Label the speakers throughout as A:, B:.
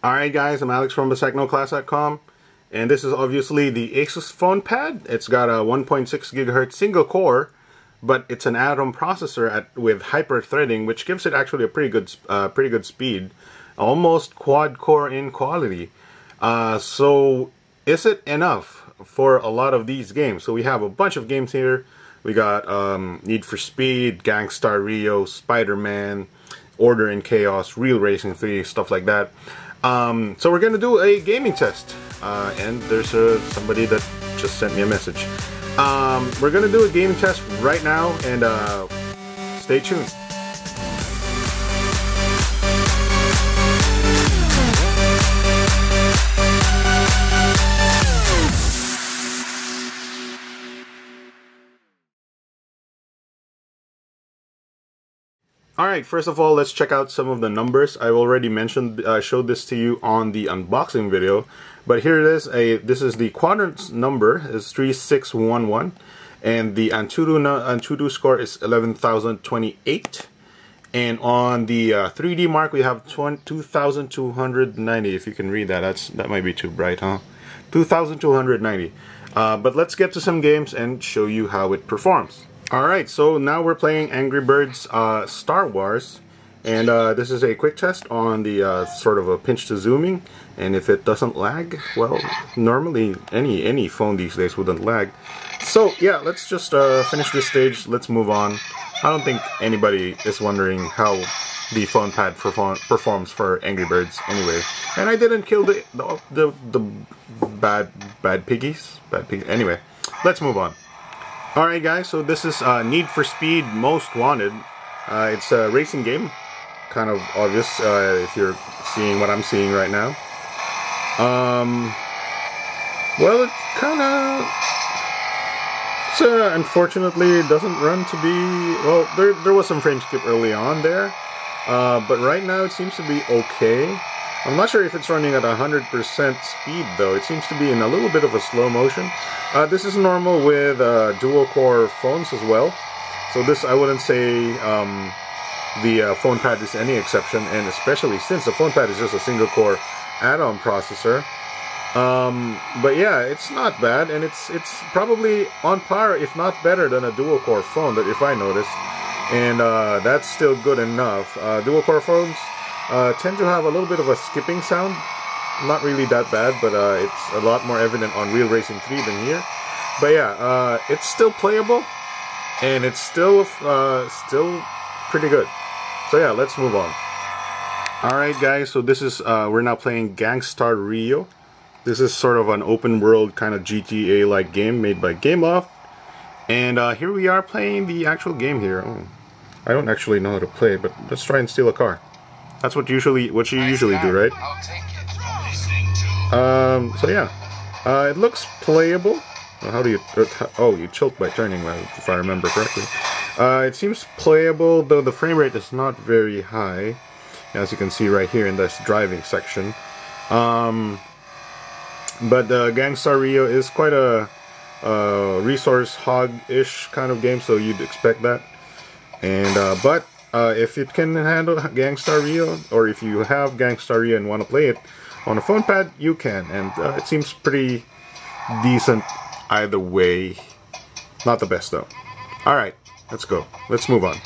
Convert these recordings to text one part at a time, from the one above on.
A: Alright guys, I'm Alex from TheTechnoClass.com, and this is obviously the Asus Fonepad. It's got a 1.6 GHz single core, but it's an Atom processor with hyper threading, which gives it actually a pretty good speed, almost quad core in quality. So is it enough for a lot of these games? So we have a bunch of games here. We got Need for Speed, Gangstar Rio, SpiderMan, Order in Chaos, Real Racing 3, stuff like that. So we're gonna do a gaming test, and there's somebody that just sent me a message. We're gonna do a gaming test right now, and stay tuned. Alright, first of all, let's check out some of the numbers. I've already mentioned, showed this to you on the unboxing video, but here it is. This is the quadrant number is 3611, and the Antutu score is 11,028, and on the 3D mark we have 2,290. If you can read that, that might be too bright, huh? 2,290. But let's get to some games and show you how it performs. Alright, so now we're playing Angry Birds Star Wars, and this is a quick test on the sort of a pinch to zooming, and if it doesn't lag, well, normally any phone these days wouldn't lag. So yeah, let's just finish this stage, let's move on. I don't think anybody is wondering how the Fonepad performs for Angry Birds anyway. And I didn't kill the bad piggies. Anyway, let's move on. Alright guys, so this is Need for Speed Most Wanted. It's a racing game, kind of obvious if you're seeing what I'm seeing right now. Well, it kind of, unfortunately, it doesn't run to be, well, there was some frame skip early on there, but right now it seems to be okay. I'm not sure if it's running at 100% speed though. It seems to be in a little bit of a slow motion. This is normal with dual core phones as well. So this, I wouldn't say the Fonepad is any exception, and especially since the Fonepad is just a single core Atom processor. But yeah, it's not bad, and it's probably on par, if not better, than a dual core phone, that if I notice. And that's still good enough. Dual core phones tend to have a little bit of a skipping sound. Not really that bad, but it's a lot more evident on Real Racing 3 than here. But yeah, it's still playable, and it's still pretty good. So yeah, let's move on. Alright guys, so this is, we're now playing Gangstar Rio. This is sort of an open world kind of GTA-like game made by Gameloft. And here we are playing the actual game here. Oh, I don't actually know how to play, but let's try and steal a car. That's what you usually do, right? So yeah, it looks playable. How do you? Oh, you tilt by turning, if I remember correctly. It seems playable, though the frame rate is not very high, as you can see right here in this driving section. But Gangstar Rio is quite a resource hog-ish kind of game, so you'd expect that. And but if it can handle Gangstar Rio, or if you have Gangstar Rio and want to play it on a Fonepad, you can, and it seems pretty decent either way. Not the best though. Alright, let's go. Let's move on.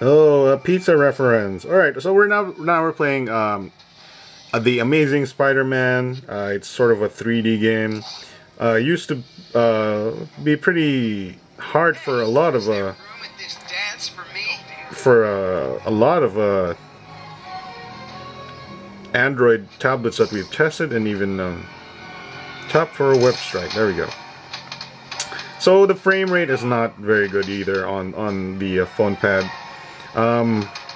A: Oh, a pizza reference. Alright, so now we're playing the Amazing Spider-Man. It's sort of a 3D game. Used to be pretty hard for a lot of Android tablets that we've tested, and even tap for a web strike. There we go. So the frame rate is not very good either on the Fonepad.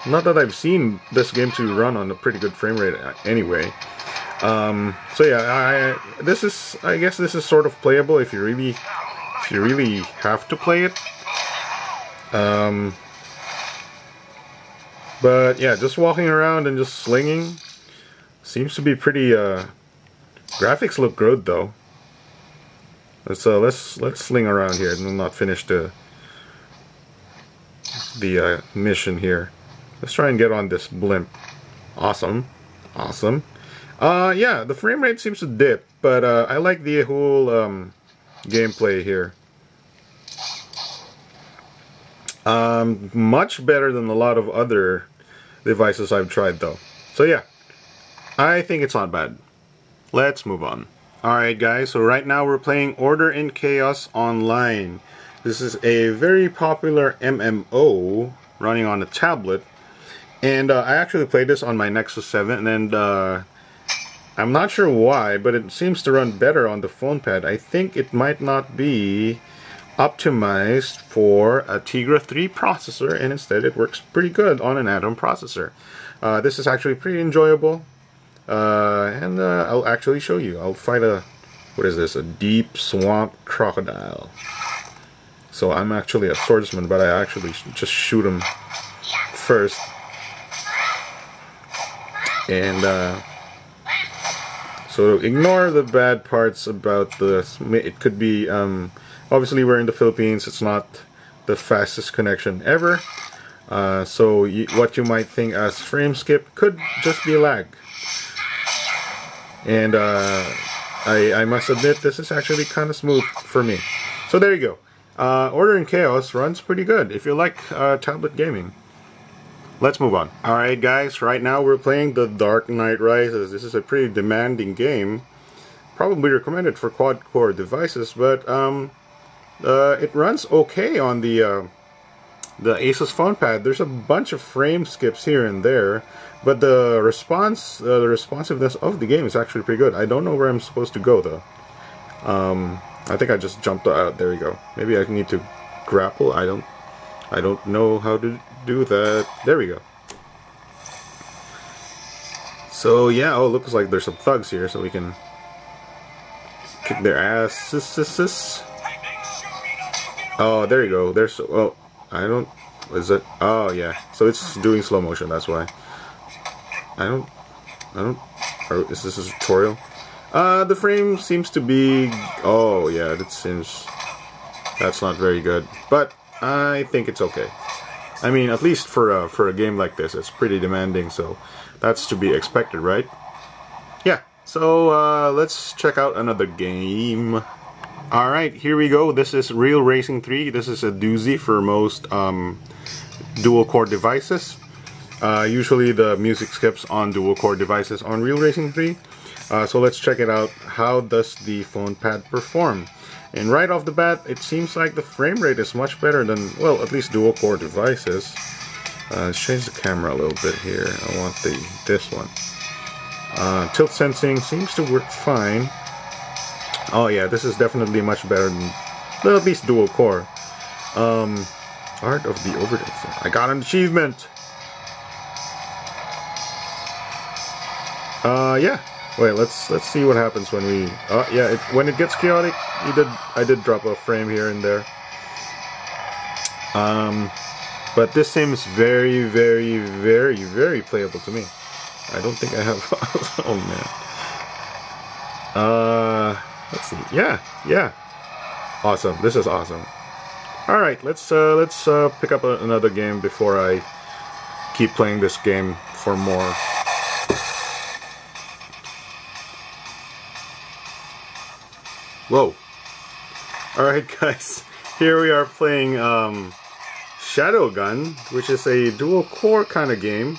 A: Not that I've seen this game to run on a pretty good frame rate anyway. So yeah, I guess this is sort of playable if you really have to play it. But yeah, just walking around and just slinging seems to be pretty. Graphics look good though. Let's sling around here and not finish the mission here. Let's try and get on this blimp. Awesome. Awesome. Yeah, the frame rate seems to dip, but I like the whole gameplay here. Much better than a lot of other devices I've tried though. So yeah, I think it's not bad. Let's move on. Alright guys, so right now we're playing Order in Chaos Online. This is a very popular MMO running on a tablet. And I actually played this on my Nexus 7, and I'm not sure why, but it seems to run better on the Fonepad. I think it might not be optimized for a Tegra 3 processor, and instead it works pretty good on an Atom processor. This is actually pretty enjoyable, and I'll actually show you. I'll fight what is this, a deep swamp crocodile. So I'm actually a swordsman, but I actually just shoot him first. And so ignore the bad parts about this. It could be, obviously we're in the Philippines, it's not the fastest connection ever. So what you might think as frame skip could just be lag. And I must admit, this is actually kind of smooth for me. So there you go. Order in Chaos runs pretty good if you like tablet gaming. Let's move on. Alright guys, right now we're playing The Dark Knight Rises. This is a pretty demanding game. Probably recommended for quad-core devices, but it runs okay on the Asus Fonepad. There's a bunch of frame skips here and there, but the responsiveness of the game is actually pretty good. I don't know where I'm supposed to go though. I think I just jumped out. There we go. Maybe I need to grapple. I don't know how to do that. There we go. So yeah, oh, looks like there's some thugs here, so we can kick their asses. Oh, there you go. There's, oh, I don't, is it? Oh yeah. So it's doing slow motion. That's why. I don't. Oh, is this a tutorial? The frame seems to be. Oh yeah, that seems. That's not very good, but I think it's okay. I mean, at least for a game like this, it's pretty demanding, so that's to be expected, right? Yeah, so let's check out another game. Alright, here we go. This is Real Racing 3. This is a doozy for most dual-core devices. Usually the music skips on dual-core devices on Real Racing 3. So let's check it out. How does the Fonepad perform? And right off the bat, it seems like the frame rate is much better than, well, at least dual-core devices. Let's change the camera a little bit here. I want this one. Tilt sensing seems to work fine. Oh yeah, this is definitely much better than, well, at least dual-core. Art of the Overdose. I got an achievement! Yeah. Wait, let's see what happens when we. Yeah, when it gets chaotic, I did drop a frame here and there. But this seems very, very, very, very playable to me. I don't think I have. Oh man. Let's see. Yeah. Awesome. This is awesome. All right, let's pick up another game before I keep playing this game for more. Whoa. Alright guys, here we are playing Shadowgun, which is a dual-core kind of game.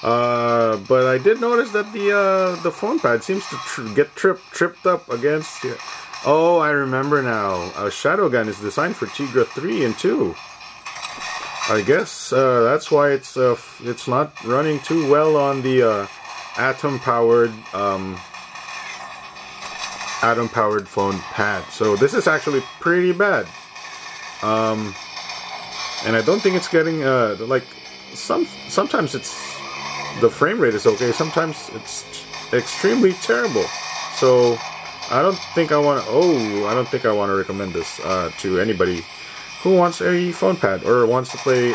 A: But I did notice that the Fonepad seems to get tripped up against... Oh, I remember now. Shadowgun is designed for Tegra 3 and 2. I guess that's why it's not running too well on the Atom-powered Fonepad. So this is actually pretty bad. And I don't think it's getting like sometimes it's the frame rate is okay, sometimes it's extremely terrible. So I don't think I want to recommend this to anybody who wants a Fonepad or wants to play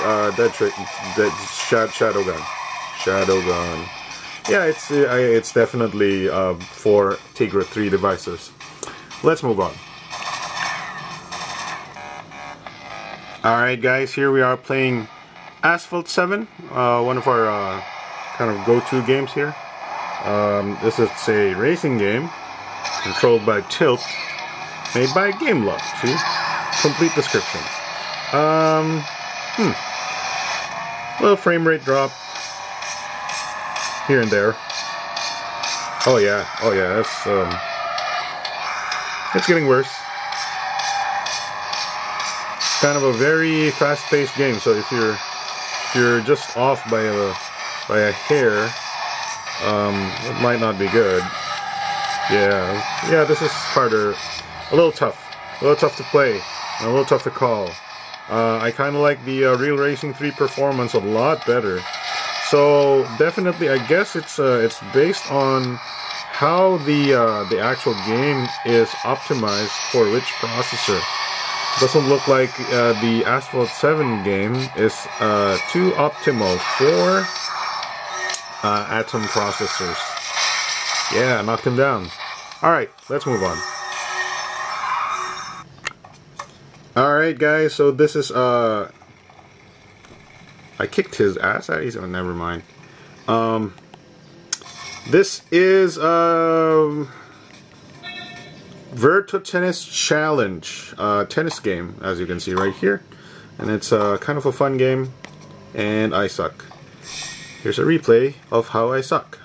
A: Shadowgun. Yeah, it's definitely for Tegra 3 devices. Let's move on. Alright guys, here we are playing Asphalt 7, one of our kind of go-to games here. This is a racing game controlled by Tilt, made by Game Love. See? Complete description. Little frame rate drop here and there. Oh yeah, that's it's getting worse. It's kind of a very fast-paced game, so if you're just off by a hair, it might not be good. Yeah, this is harder, a little tough to play, and a little tough to call. I kind of like the Real Racing 3 performance a lot better. So definitely, I guess it's based on how the actual game is optimized for which processor. Doesn't look like the Asphalt 7 game is too optimal for Atom processors. Yeah, knocked him down. Alright, let's move on. Alright guys, so this is I kicked his ass. Oh, never mind. This is Virtua Tennis Challenge, tennis game, as you can see right here, and it's kind of a fun game, and I suck. Here's a replay of how I suck.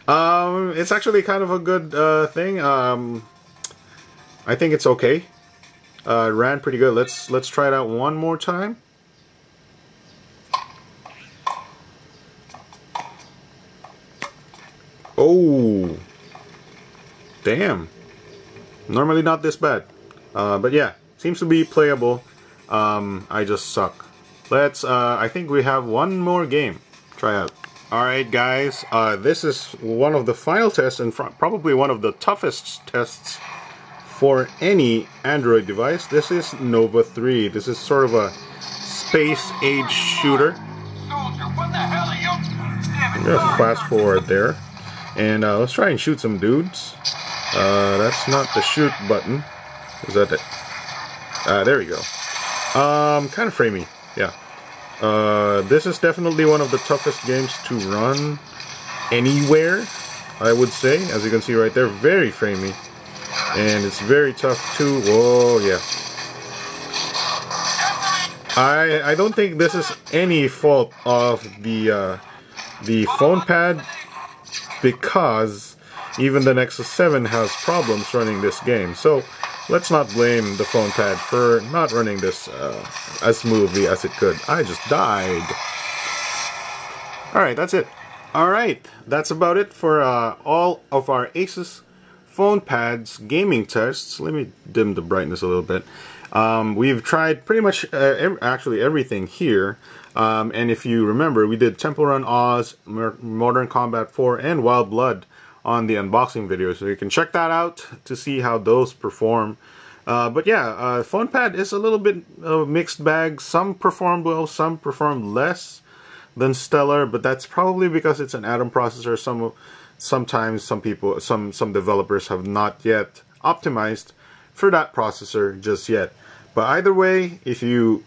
A: It's actually kind of a good thing. I think it's okay. It ran pretty good. Let's try it out one more time. Oh, damn. Normally not this bad. But yeah, seems to be playable. I just suck. Let's, I think we have one more game. Try out. Alright guys, this is one of the final tests and probably one of the toughest tests for any Android device. This is Nova 3. This is sort of a space-age shooter. I'm gonna fast forward there. And let's try and shoot some dudes. That's not the shoot button. Is that it? There we go. Kind of framey. Yeah. This is definitely one of the toughest games to run anywhere, I would say. As you can see right there, very framey. And it's very tough to... Whoa, yeah. I don't think this is any fault of the Fonepad, because even the Nexus 7 has problems running this game. So let's not blame the Fonepad for not running this as smoothly as it could. I just died. Alright, that's it. Alright, that's about it for all of our Asus Fonepad's gaming tests. Let me dim the brightness a little bit. We've tried pretty much actually everything here. And if you remember, we did Temple Run Oz, Modern Combat 4, and Wild Blood on the unboxing video, so you can check that out to see how those perform. But yeah, Fonepad is a little bit of a mixed bag. Some performed well, some performed less than stellar, but that's probably because it's an Atom processor. Sometimes some developers have not yet optimized for that processor just yet. But either way, if you're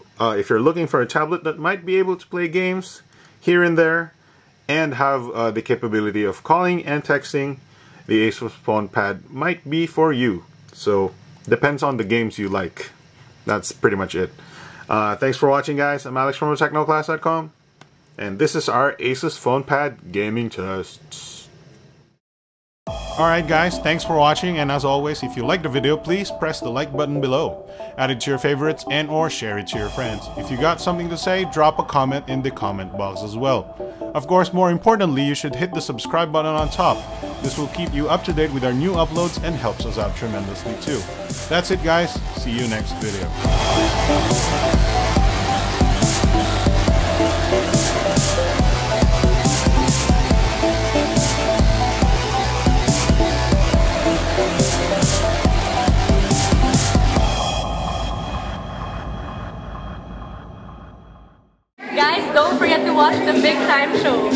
A: looking for a tablet that might be able to play games here and there and have the capability of calling and texting, the Asus Fonepad might be for you. So depends on the games you like. That's pretty much it. Thanks for watching, guys. I'm Alex from Technoclass.com, and this is our Asus Fonepad gaming tests. Alright guys, thanks for watching, and as always, if you liked the video, please press the like button below. Add it to your favorites and or share it to your friends. If you got something to say, drop a comment in the comment box as well. Of course, more importantly, you should hit the subscribe button on top. This will keep you up to date with our new uploads and helps us out tremendously too. That's it guys, see you next video.
B: Guys, don't forget to watch the Big Time Show.